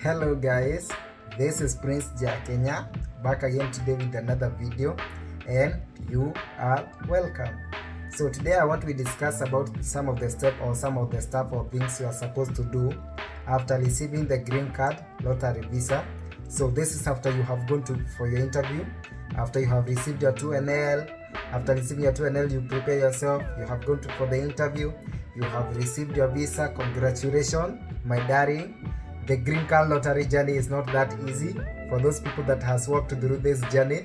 Hello guys, this is Prince Kenya back again today with another video, and you are welcome. So today I want to discuss about some of the steps or some of the stuff or things you are supposed to do after receiving the green card lottery visa. So this is after you have gone for your interview, after you have received your 2NL. After receiving your 2NL, you prepare yourself, you have gone for the interview, you have received your visa. Congratulations my darling. The green card lottery journey is not that easy. For those people that has walked through this journey,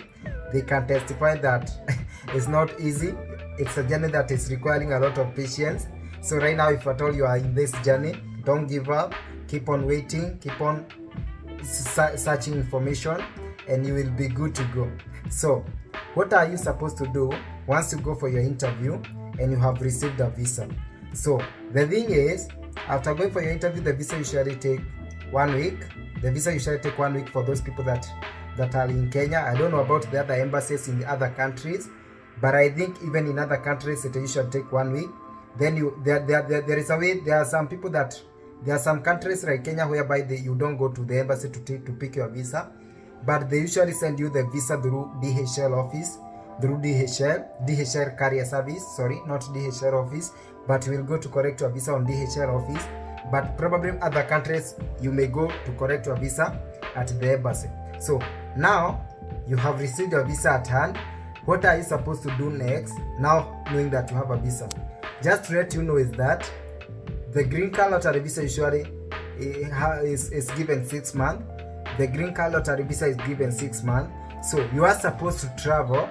they can testify that it's not easy. It's a journey that is requiring a lot of patience. So right now, if at all you are in this journey, don't give up. Keep on waiting, keep on searching information, and you will be good to go. So what are you supposed to do once you go for your interview and you have received a visa? So the thing is, after going for your interview, the visa usually take 1 week. The visa usually take 1 week for those people that are in Kenya. I don't know about the other embassies in the other countries, but I think even in other countries it usually take 1 week. Then there is a way. There are some people that there are some countries like Kenya whereby you don't go to the embassy to pick your visa, but they usually send you the visa through DHL office, through DHL carrier service. Sorry, not DHL office, but you will go to correct your visa on DHL office. But probably in other countries you may go to correct your visa at the embassy. So now you have received your visa at hand. What are you supposed to do next, now knowing that you have a visa? Just to let you know is that the green card lottery visa usually is given 6 months. The green card lottery visa is given 6 months. So you are supposed to travel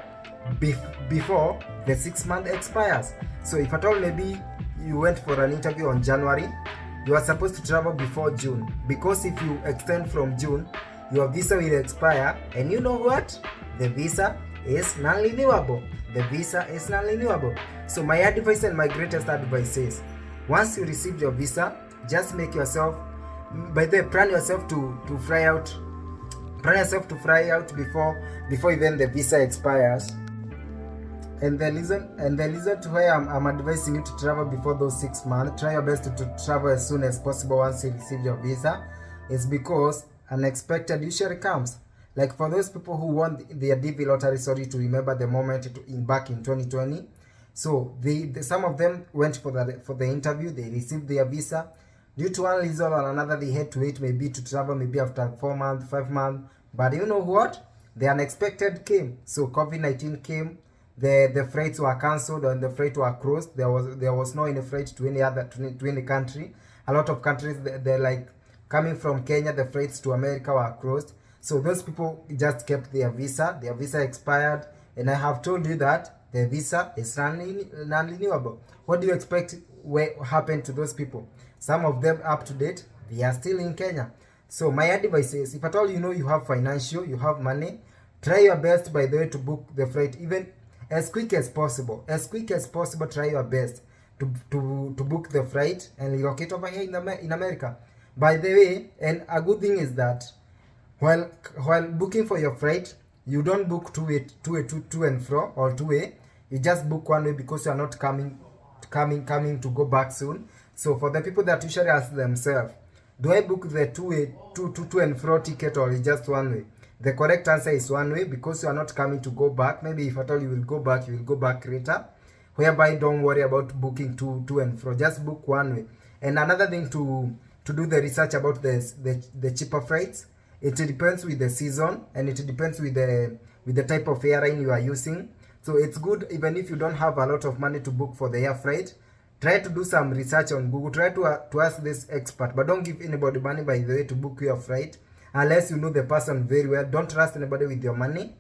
before the 6 month expires. So if at all maybe you went for an interview on January, you are supposed to travel before June, because if you extend from June, your visa will expire, and you know what? The visa is non-renewable. The visa is non-renewable. So my advice and my greatest advice is, once you receive your visa, just make yourself, by the way, plan yourself to fly out before even the visa expires. And the reason to why I'm advising you to travel before those 6 months, try your best to travel as soon as possible once you receive your visa, is because unexpected usually comes. Like for those people who won their DV lottery, sorry to remember the moment back in 2020. So some of them went for the interview, they received their visa. Due to one reason or another, they had to wait maybe to travel maybe after 4 months, 5 months. But you know what? The unexpected came. So COVID-19 came. The flights were cancelled and the flights were closed. There was no any flight to any country. A lot of countries, they're like coming from Kenya, the flights to America were closed. So those people just kept their visa. Their visa expired, and I have told you that the visa is non-renewable. What do you expect will happen to those people? Some of them up to date, they are still in Kenya. So my advice is, if at all you know you have financial, you have money, try your best, by the way, to book the flight even as quick as possible. As quick as possible, try your best to book the flight and relocate over here in America. By the way, and a good thing is that while booking for your flight, you don't book two and fro or two way. You just book one way, because you are not coming to go back soon. So for the people that usually ask themselves, do I book the two and fro ticket, or just one way? The correct answer is one way, because you are not coming to go back. Maybe if at all you will go back later, whereby don't worry about booking two and fro. Just book one way. And another thing to do the research about the cheaper flights. It depends with the season, and it depends with the type of airline you are using. So it's good, even if you don't have a lot of money to book for the air flight, try to do some research on Google. Try to ask this expert, but don't give anybody money, by the way, to book your flight unless you know the person very well. Don't trust anybody with your money.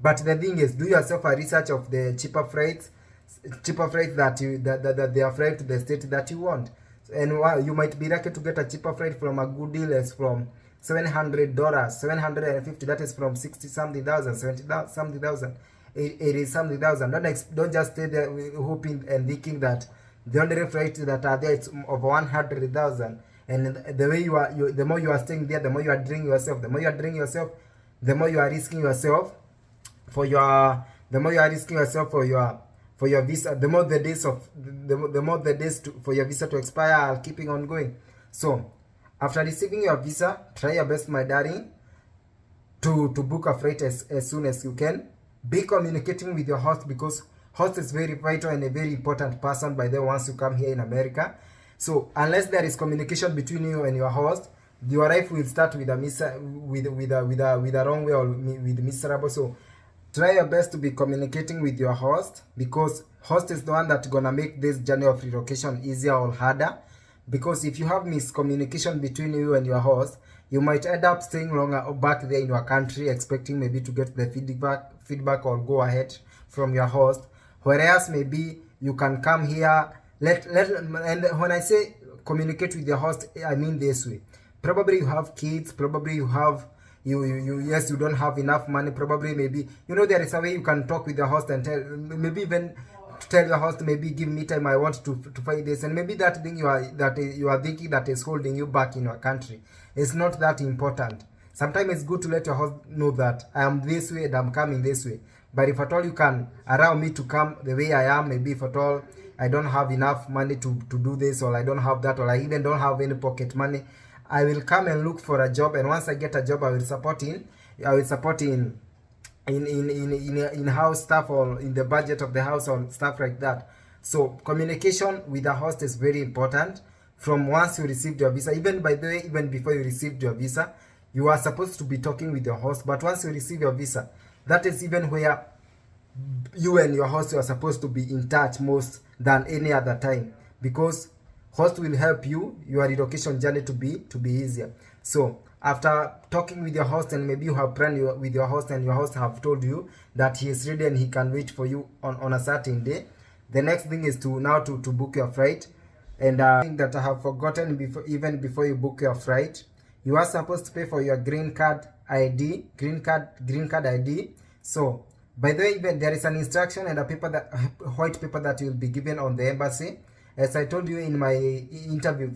But the thing is, do yourself a research of the cheaper flights that they are flying to the state that you want. And you might be lucky to get a cheaper flight from a good deal as from $700, $750. That is from 60 something thousand, 70 something thousand, 80 something thousand. Don't just stay there hoping and thinking that the only flights that are there is over 100,000. And the way the more you are staying there, the more you are draining yourself. The more you are draining yourself, the more you are risking yourself for your visa. The more the days for your visa to expire are keeping on going. So After receiving your visa, try your best, my darling, to book a flight as soon as you can. Be communicating with your host, because host is very vital and a very important person by the way once you come here in America. So unless there is communication between you and your host, your life will start with a wrong way, or with miserable. So try your best to be communicating with your host, because host is the one that's gonna make this journey of relocation easier or harder. Because if you have miscommunication between you and your host, you might end up staying longer back there in your country, expecting maybe to get the feedback or go ahead from your host. Whereas maybe you can come here, and when I say communicate with your host, I mean this way. Probably you have kids, probably you have yes, you don't have enough money, probably maybe there is a way you can talk with your host and tell, maybe even tell your host, maybe give me time, I want to find this, and maybe that thing you are thinking that is holding you back in your country is not that important. Sometimes it's good to let your host know that I am this way and I'm coming this way, but if at all you can allow me to come the way I am, maybe if at all I don't have enough money to do this, or I don't have that, or I even don't have any pocket money, I will come and look for a job, and once I get a job, I will support in house stuff, or in the budget of the house, or stuff like that. So communication with the host is very important from once you received your visa. Even by the way, even before you received your visa, you are supposed to be talking with your host, but once you receive your visa, that is even where you and your host are supposed to be in touch most than any other time, because host will help your relocation journey to be easier. So after talking with your host, and maybe you have planned with your host, and your host have told you that he is ready and he can wait for you on a certain day, the next thing is to book your flight. And thing that I have forgotten, before you book your flight, you are supposed to pay for your green card ID. So by the way, even there is an instruction and a white paper that you'll be given on the embassy. As I told you in my interview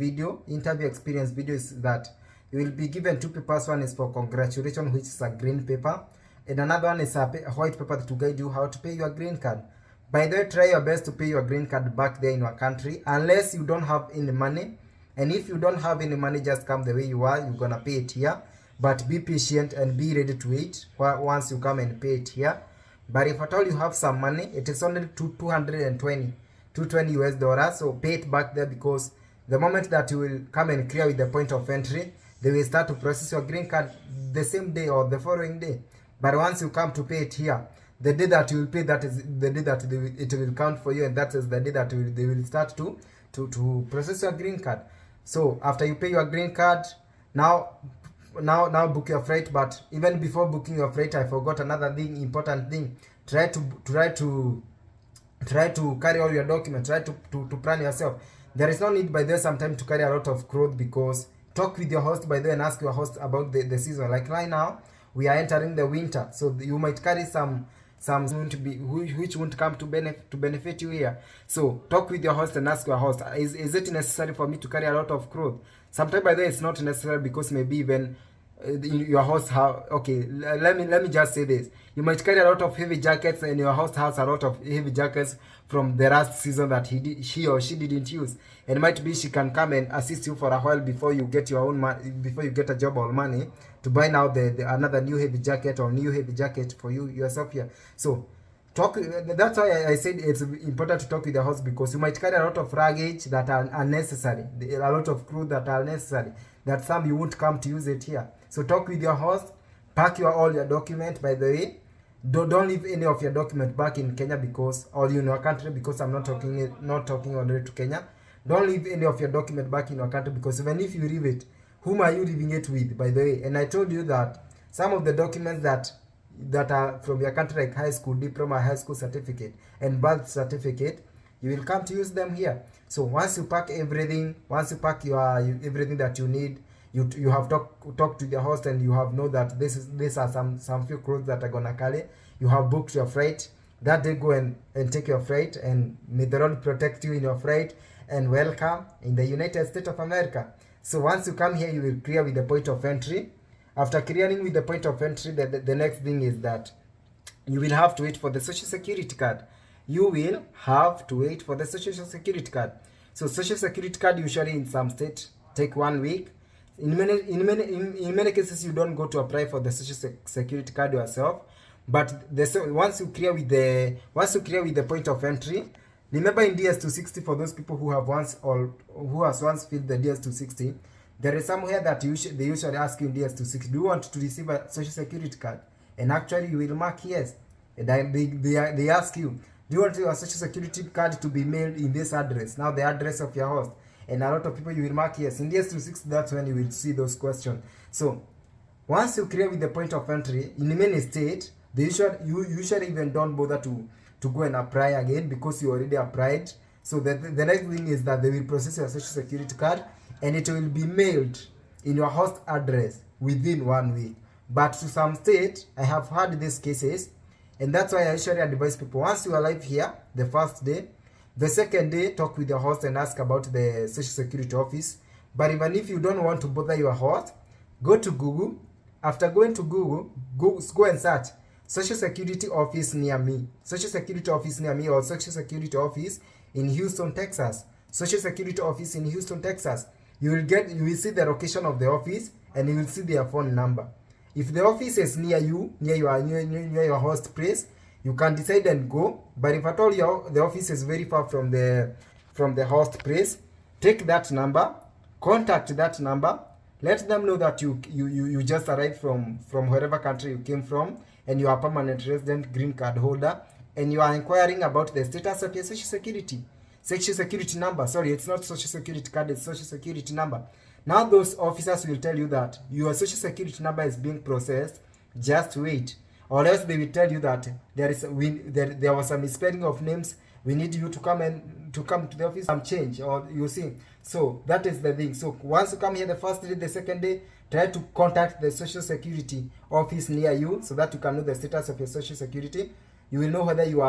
experience video, is that you will be given two papers. One is for congratulations, which is a green paper, and another one is a white paper to guide you how to pay your green card. By the way, try your best to pay your green card back there in your country, unless you don't have any money. And if you don't have any money, just come the way you are, you're gonna pay it here. But be patient and be ready to wait once you come and pay it here. But if at all you have some money, it is only $220 US. So pay it back there, because the moment that you will come and clear with the point of entry, they will start to process your green card the same day or the following day. But once you come to pay it here, the day that you will pay, that is the day that it will count for you, and that is the day that they will start to process your green card. So after you pay your green card, now book your flight. But even before booking your flight, I forgot another important thing. Try to carry all your documents. Try to plan yourself. There is no need by there sometimes to carry a lot of clothes, because talk with your host by there and ask your host about the season. Like right now, we are entering the winter, so you might carry some which won't come to benefit you here. So talk with your host and ask your host, is it necessary for me to carry a lot of clothes? Sometimes by the way it's not necessary, because maybe even your host have, okay, let me just say this, you might carry a lot of heavy jackets, and your host has a lot of heavy jackets from the last season that she or she didn't use, and might be she can come and assist you for a while before you get your own money, before you get a job or money to buy now another new heavy jacket for you yourself here. So talk. That's why I said it's important to talk with the host, because you might carry a lot of luggage that are unnecessary, a lot of clothes that are necessary, that some you won't come to use it here. So talk with your host, pack all your documents. By the way, don't leave any of your document back in Kenya, because, or in your country, because I'm not talking only to Kenya. Don't leave any of your document back in your country, because even if you leave it, whom are you leaving it with, by the way? And I told you that some of the documents that are from your country, like high school diploma, high school certificate, and birth certificate, you will come to use them here. So once you pack everything, everything that you need, you have talked to the host, and you have know that these are some few clothes that are gonna carry. You have booked your flight. That day, go and take your flight, and may the Lord protect you in your flight, and welcome in the United States of America. So once you come here, you will clear with the point of entry. After clearing with the point of entry, the next thing is that you will have to wait for the Social Security card. You will have to wait for the Social Security card. So Social Security card usually in some states take 1 week. In many cases, you don't go to apply for the social security card yourself, but once you clear with the point of entry. Remember, in DS260, for those people who have once or who has once filled the DS260, there is somewhere that they usually ask you in DS260, do you want to receive a social security card? And actually you will mark yes. And they ask you, do you want your social security card to be mailed in this address? Now the address of your host. And a lot of people, you will mark yes. In DS260, that's when you will see those questions. So once you clear with the point of entry, in many states, you usually even don't bother to go and apply again because you already applied. So the next thing is that they will process your social security card and it will be mailed in your host address within 1 week. But to some state, I have had these cases, and that's why I usually advise people, once you arrive here the first day, the second day, talk with your host and ask about the social security office. But even if you don't want to bother your host, go to Google. After going to Google, go and search social security office near me, social security office near me, or social security office in Houston, Texas, social security office in Houston, Texas. You will see the location of the office and you will see their phone number. If the office is near you, near your host place, you can decide and go. But if at all the office is very far from the host place, take that number, contact that number, let them know that you just arrived from wherever country you came from, and you are a permanent resident, green card holder, and you are inquiring about the status of your social security number. Sorry, it's not social security card, it's social security number. Now those officers will tell you that your social security number is being processed, just wait. Or else they will tell you that there was a misspelling of names, we need you to come to the office and change, or you see. So that is the thing. So once you come here the first day, the second day, try to contact the social security office near you so that you can know the status of your social security. You will know whether you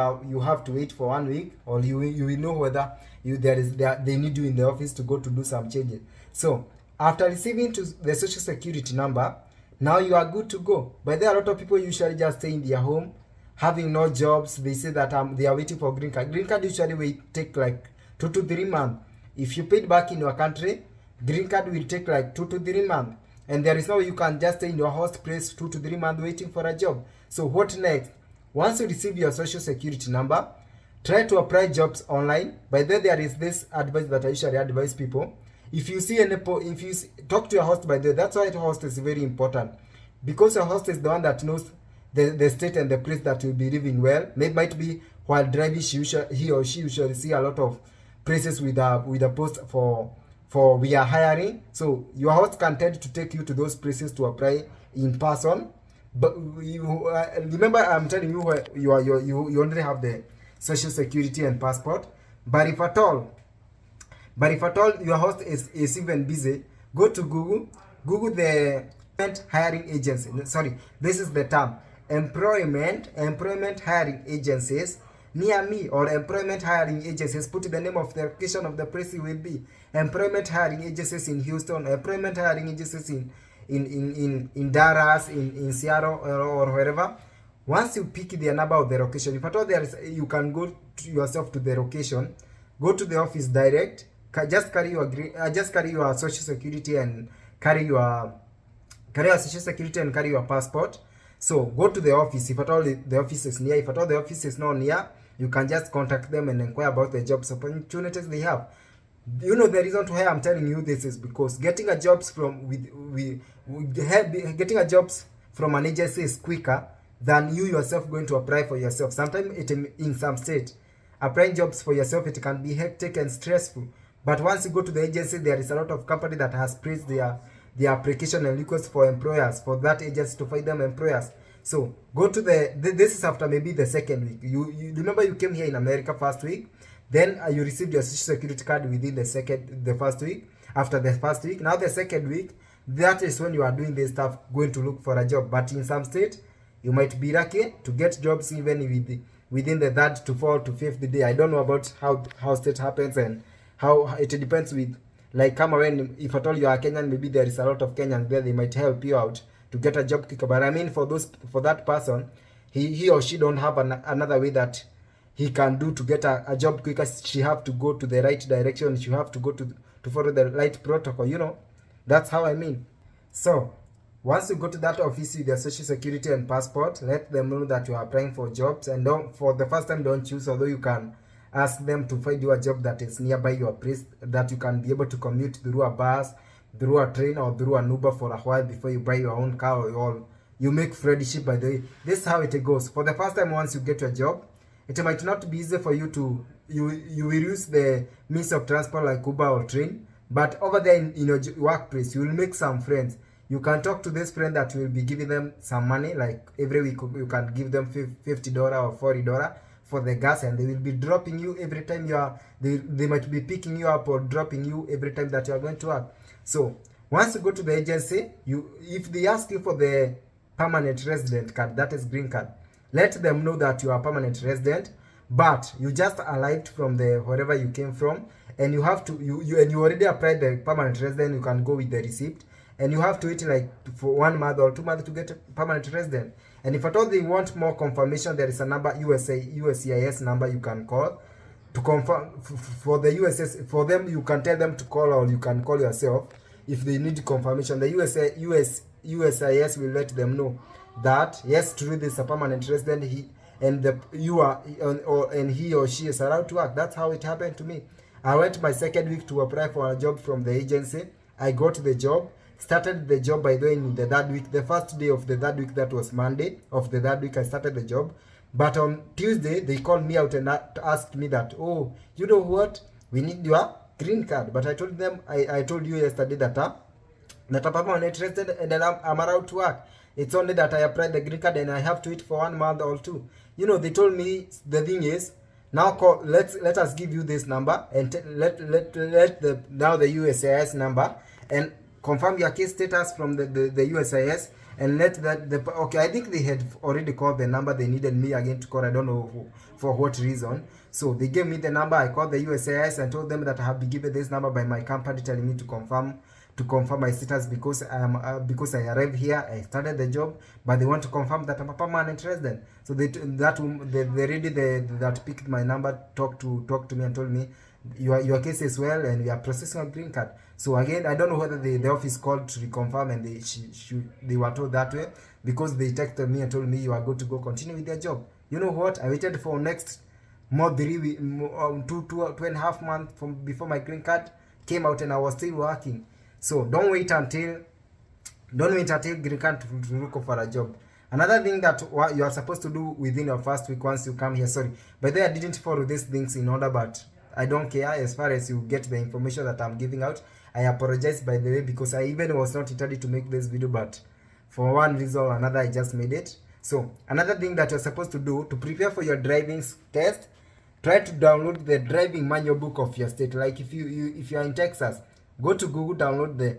have to wait for 1 week, or you will know whether they need you in the office to go to do some changes. So after receiving the social security number, now you are good to go. But there are a lot of people usually just stay in their home, having no jobs. They say that they are waiting for green card. Green card usually take like 2 to 3 months. If you paid back in your country, green card will take like 2 to 3 months. And there is no, you can just stay in your host place 2 to 3 months waiting for a job. So what next? Once you receive your social security number, try to apply jobs online. By then there is this advice that I usually advise people. If you talk to your host, by the way, that's why the host is very important. Because your host is the one that knows the state and the place that you'll be living well. It might be while driving, he or she usually see a lot of places with a post for we are hiring. So your host can tend to take you to those places to apply in person. But remember, I'm telling you where you only have the social security and passport. But if at all your host is even busy, go to Google the hiring agency. Sorry, this is the term. Employment hiring agencies near me, or employment hiring agencies. Put the name of the location of the place you will be. Employment hiring agencies in Houston, employment hiring agencies in Dallas, in Seattle, or wherever. Once you pick the number of the location, if at all you can go to yourself to the location, go to the office direct. Just carry your social security and carry your social security and carry your passport. So go to the office if at all the office is near. If at all the office is not near, you can just contact them and inquire about the jobs opportunities they have. You know, the reason why I'm telling you this is because getting a jobs from an agency is quicker than you yourself going to apply for yourself. Sometimes in some state, applying jobs for yourself, it can be hectic and stressful. But once you go to the agency, there is a lot of company that has placed their application and request for employers, for that agency to find them employers. So go to this is after maybe the second week. You remember you came here in America first week, then you received your social security card within the first week. After the first week, now the second week, that is when you are doing this stuff, going to look for a job. But in some state, you might be lucky to get jobs even within the third to fourth to fifth day. I don't know about how state happens and how it depends with, like, when if at all you are Kenyan, maybe there is a lot of Kenyans there, they might help you out to get a job quicker. But I mean, for that person, he or she don't have another way that he can do to get a job quicker. She have to go to the right direction. She have to go to follow the right protocol, you know. That's how I mean. So once you go to that office with your social security and passport, let them know that you are applying for jobs, and don't, for the first time, don't choose, although you can ask them to find you a job that is nearby your place, that you can be able to commute through a bus, through a train, or through an Uber for a while before you buy your own car, or you make friendship. By the way, this is how it goes. For the first time, once you get a job, it might not be easy for you to, you will use the means of transport like Uber or train, but over there in your workplace, you will make some friends. You can talk to this friend that will be giving them some money, like every week you can give them $50 or $40 for the gas, and they will be dropping you every time you are, they might be picking you up or dropping you every time that you are going to work. So once you go to the agency, if they ask you for the permanent resident card, that is green card, let them know that you are permanent resident, but you just arrived from the wherever you came from, and you have to, and you already applied the permanent resident. You can go with the receipt, and you have to wait like for 1 month or 2 months to get a permanent resident. And if at all they want more confirmation, there is a number, USCIS number you can call to confirm for the USS. For them, you can tell them to call, or you can call yourself if they need confirmation. The USCIS will let them know that yes, truly this is a permanent resident, and he or she is allowed to work. That's how it happened to me. I went my second week to apply for a job from the agency. I got the job, started the job by the way in the third week. The first day of the third week, that was Monday of the third week, I started the job. But on Tuesday, they called me out and asked me that, oh, you know what, we need your green card. But I told them, I told you yesterday that I'm permanent resident and I'm allowed to work. It's only that I applied the green card and I have to wait for 1 month or 2. You know, they told me the thing is, now call, let us give you this number, and let the USCIS number, and confirm your case status from the USCIS, and let that okay, I think they had already called the number. They needed me again to call. I don't know for what reason. So they gave me the number. I called the USCIS and told them that I have been given this number by my company, telling me to confirm my status because I arrived here, I started the job, but they want to confirm that I'm a permanent resident. So the lady that picked my number talked to me and told me your case is well and we are processing a green card. So again, I don't know whether the office called to reconfirm and they were told that way, because they texted me and told me you are good to go, continue with their job. You know what? I waited for next more 2.5 months before my green card came out, and I was still working. So don't wait until green card to look for a job. Another thing that you are supposed to do within your first week once you come here. Sorry, by the way, I didn't follow these things in order, but I don't care as far as you get the information that I'm giving out. I apologize by the way, because I even was not intended to make this video, but for one reason or another I just made it. So another thing that you're supposed to do to prepare for your driving test, try to download the driving manual book of your state. Like if you're in Texas, go to Google, download the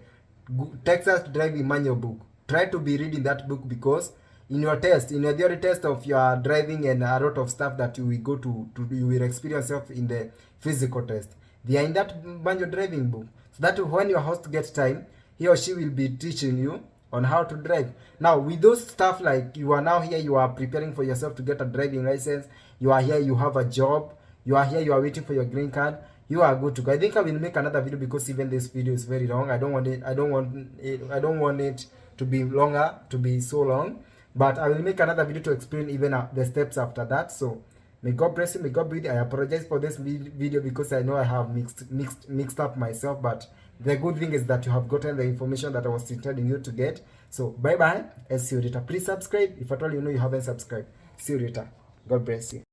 Texas driving manual book. Try to be reading that book, because in your theory test of your driving and a lot of stuff that you will go to you will experience yourself in the physical test, they are in that manual driving book, so that when your host gets time, he or she will be teaching you on how to drive. Now with those stuff, like you are now here, you are preparing for yourself to get a driving license, you are here, you have a job, you are here, you are waiting for your green card, you are good to go. I think I will make another video, because even this video is very long. I don't want it to be longer, to be so long, but I will make another video to explain even the steps after that. So may God bless you, may God be with you. I apologize for this video because I know I have mixed up myself, but the good thing is that you have gotten the information that I was intending you to get. So bye bye and see you later. Please subscribe if at all you know you haven't subscribed. See you later. God bless you.